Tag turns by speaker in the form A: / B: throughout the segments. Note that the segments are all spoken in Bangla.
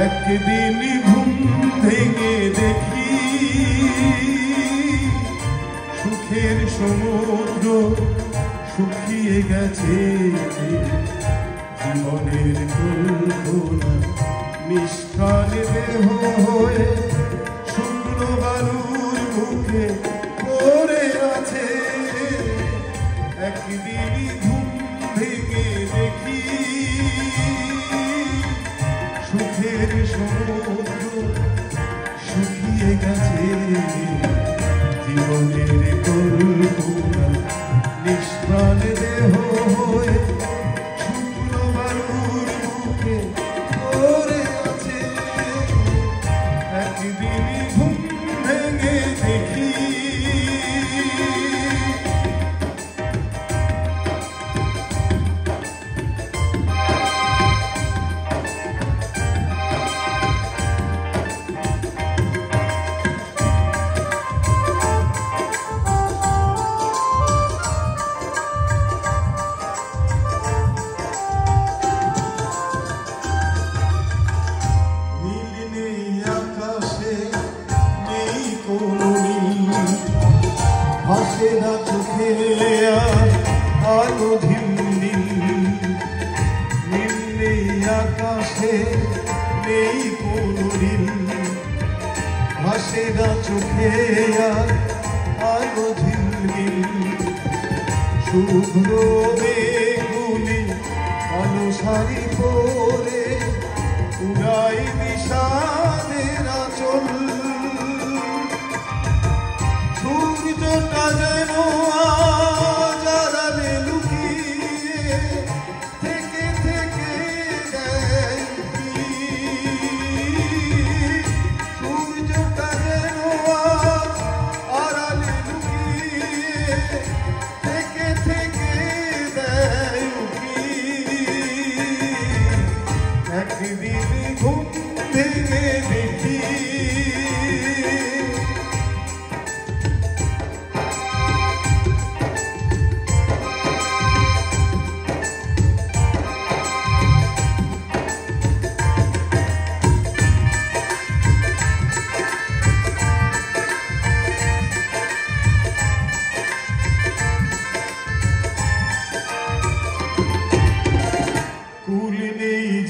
A: একদিন ঘুম ভেঙে দেখি সুখের সমুদ্র শুকিয়ে গেছে, জীবনের কল্পনা নিষ্কাল দেহ হয়ে শূন্য বালুর মুখে পড়ে আছে। একদিন ঘুম ভেঙে দেখি সুখের সমুদ্র শুকিয়ে গেছে, জীবনের কল্পনা নিষ্প্রাণ দেহ হয়ে শুকনো বালুর মুখে পড়ে আছে। একদিন ঘুম ভেঙে দেখি ভাসে না চোখে আলো ঝিলমিল, নীল নেই আকাশে নেই কোনো নীল, ভাসে না চোখে আলো ঝিলমিল। শুভ্র মেঘগুলি আলো শাড়ি পরে উড়াই বিষাদের আঁচল, সূর্যটা যেন আজ আড়ালে লুকিয়ে থেকে থেকে দেয় উঁকি। সূর্যটা যেন আজ আড়ালে লুকিয়ে থেকে থেকে দেয় উঁকি। একদিন ঘুম ভেঙে দেখি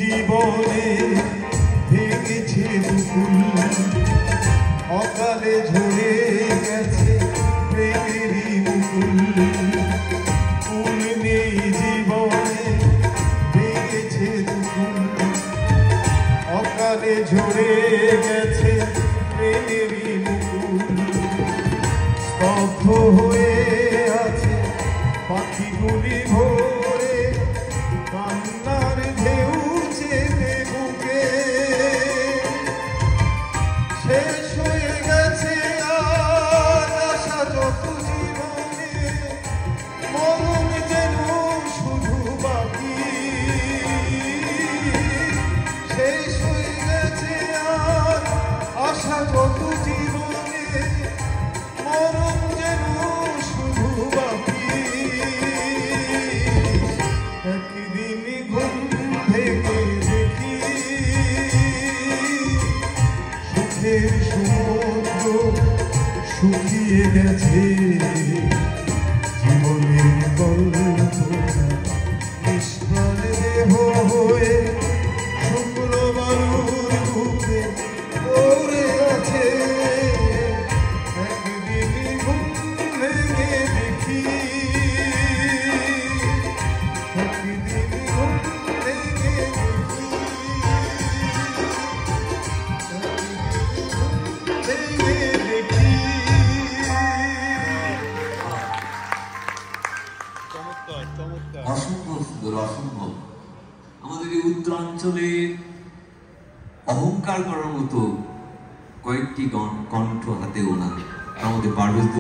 A: জীবনে ভেঙেছে দুকুল, অকালে ঝরে গেছে প্রেমেরই মুকুল। কুল নেই জীবনে ভেঙেছে দুকুল, অকালে ঝরে গেছে প্রেমেরই মুকুল। স্তব্ধ হয়ে আছে পাখিগুলি ভোরে, কান্নার ঢেউ চেপে বুকে। শেষ হয়ে গেছে আজ আশা যত জীবনে, মরণ যেন শুধু বাকি। শেষ হয়ে গেছে আজ আশা যত জীবনে, মরণ যেন শুধু বাকি। একদিন ঘুম ভেঙে দেখি সুখের সমুদ্র শুকিয়ে গেছে, জীবনের কল্পনা নিষ্প্রাণ দেহ হয়ে শুকনো বালুর বুকে পড়ে আছে। একদিন ঘুম ভেঙে দেখি
B: অসম্ভব সুন্দর, অসম্ভব। আমাদের এই উত্তরাঞ্চলে অহংকার করার মতো কয়েকটি কণ্ঠ হাতে গোনা। আমাদের পারভেজ